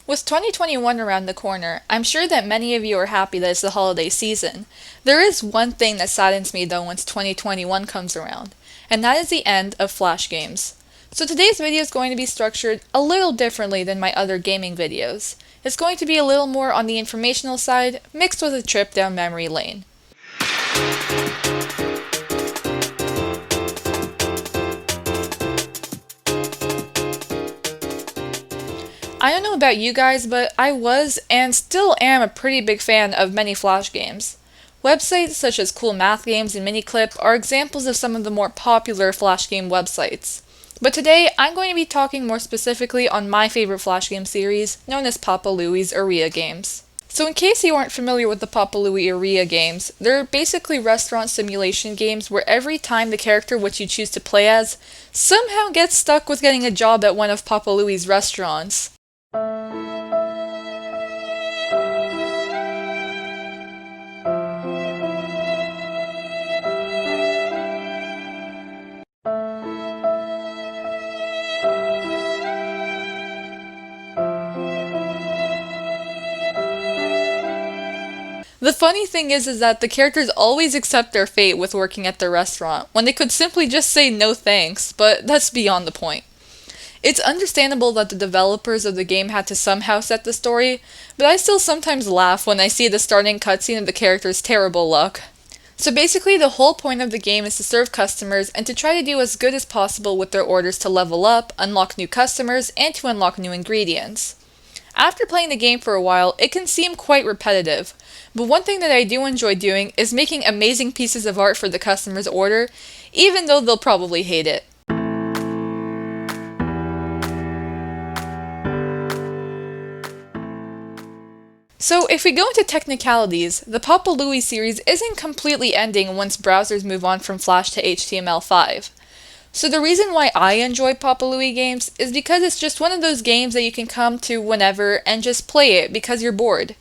With 2021 around the corner, I'm sure that many of you are happy that it's the holiday season. There is one thing that saddens me though once 2021 comes around, and that is the end of Flash games. So today's video is going to be structured a little differently than my other gaming videos. It's going to be a little more on the informational side, mixed with a trip down memory lane. I don't know about you guys, but I was and still am a pretty big fan of many Flash games. Websites such as Cool Math Games and Miniclip are examples of some of the more popular Flash game websites. But today, I'm going to be talking more specifically on my favorite Flash game series, known as Papa Louie Eria games. So in case you aren't familiar with the Papa Louie Eria games, they're basically restaurant simulation games where every time the character which you choose to play as somehow gets stuck with getting a job at one of Papa Louie's restaurants. The funny thing is that the characters always accept their fate with working at the restaurant, when they could simply just say no thanks, but that's beyond the point. It's understandable that the developers of the game had to somehow set the story, but I still sometimes laugh when I see the starting cutscene of the character's terrible luck. So basically the whole point of the game is to serve customers and to try to do as good as possible with their orders to level up, unlock new customers, and to unlock new ingredients. After playing the game for a while, it can seem quite repetitive, but one thing that I do enjoy doing is making amazing pieces of art for the customer's order, even though they'll probably hate it. So if we go into technicalities, the Papa Louie series isn't completely ending once browsers move on from Flash to HTML5. So the reason why I enjoy Papa Louie games is because it's just one of those games that you can come to whenever and just play it because you're bored.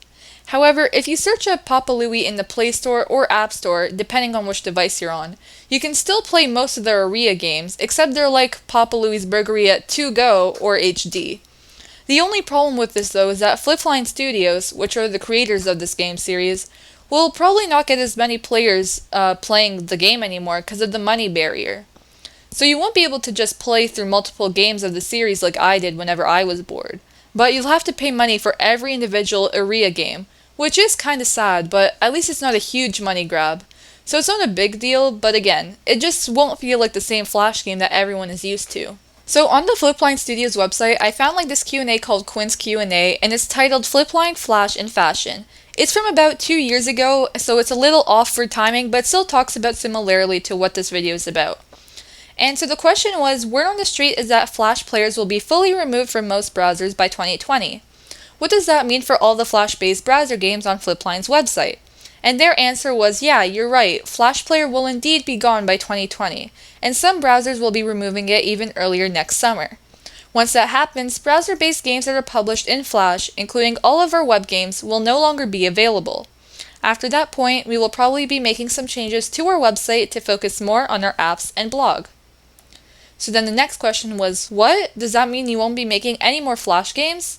However, if you search up Papa Louie in the Play Store or App Store, depending on which device you're on, you can still play most of their Eria games, except they're like Papa Louie's Burgeria 2 Go or HD. The only problem with this though is that Flipline Studios, which are the creators of this game series, will probably not get as many players playing the game anymore because of the money barrier. So you won't be able to just play through multiple games of the series like I did whenever I was bored, but you'll have to pay money for every individual Eria game, which is kinda sad, but at least it's not a huge money grab. So it's not a big deal, but again, it just won't feel like the same Flash game that everyone is used to. So on the Flipline Studios website, I found this Q&A called Quinn's Q&A, and it's titled Flipline Flash in Fashion. It's from about 2 years ago, so it's a little off for timing, but still talks about similarly to what this video is about. And so the question was, word on the street is that Flash players will be fully removed from most browsers by 2020. What does that mean for all the Flash-based browser games on Flipline's website? And their answer was, yeah, you're right, Flash Player will indeed be gone by 2020, and some browsers will be removing it even earlier next summer. Once that happens, browser-based games that are published in Flash, including all of our web games, will no longer be available. After that point, we will probably be making some changes to our website to focus more on our apps and blog. So then the next question was, what? Does that mean you won't be making any more Flash games?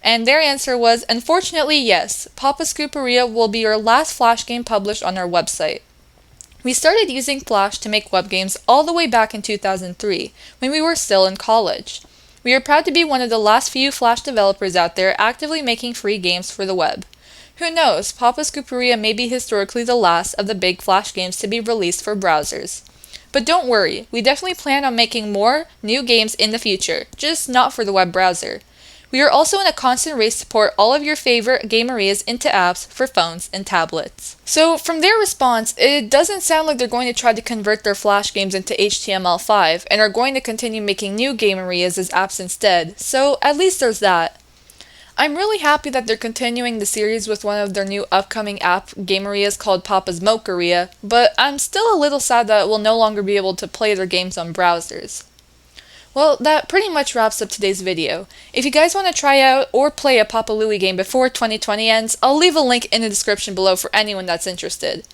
And their answer was, unfortunately, yes. Papa Scooperia will be our last Flash game published on our website. We started using Flash to make web games all the way back in 2003, when we were still in college. We are proud to be one of the last few Flash developers out there actively making free games for the web. Who knows, Papa Scooperia may be historically the last of the big Flash games to be released for browsers. But don't worry, we definitely plan on making more new games in the future, just not for the web browser. We are also in a constant race to port all of your favorite gamerias into apps for phones and tablets. So from their response, it doesn't sound like they're going to try to convert their Flash games into HTML5 and are going to continue making new gamerias as apps instead, so at least there's that. I'm really happy that they're continuing the series with one of their new upcoming app gamerias called Papa's Mokeria, but I'm still a little sad that we'll no longer be able to play their games on browsers. Well, that pretty much wraps up today's video. If you guys want to try out or play a Papa Louie game before 2020 ends, I'll leave a link in the description below for anyone that's interested.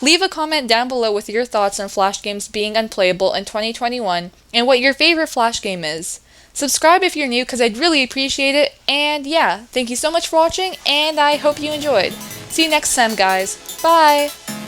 Leave a comment down below with your thoughts on Flash games being unplayable in 2021 and what your favorite Flash game is. Subscribe if you're new because I'd really appreciate it, and yeah, thank you so much for watching, and I hope you enjoyed. See you next time, guys. Bye!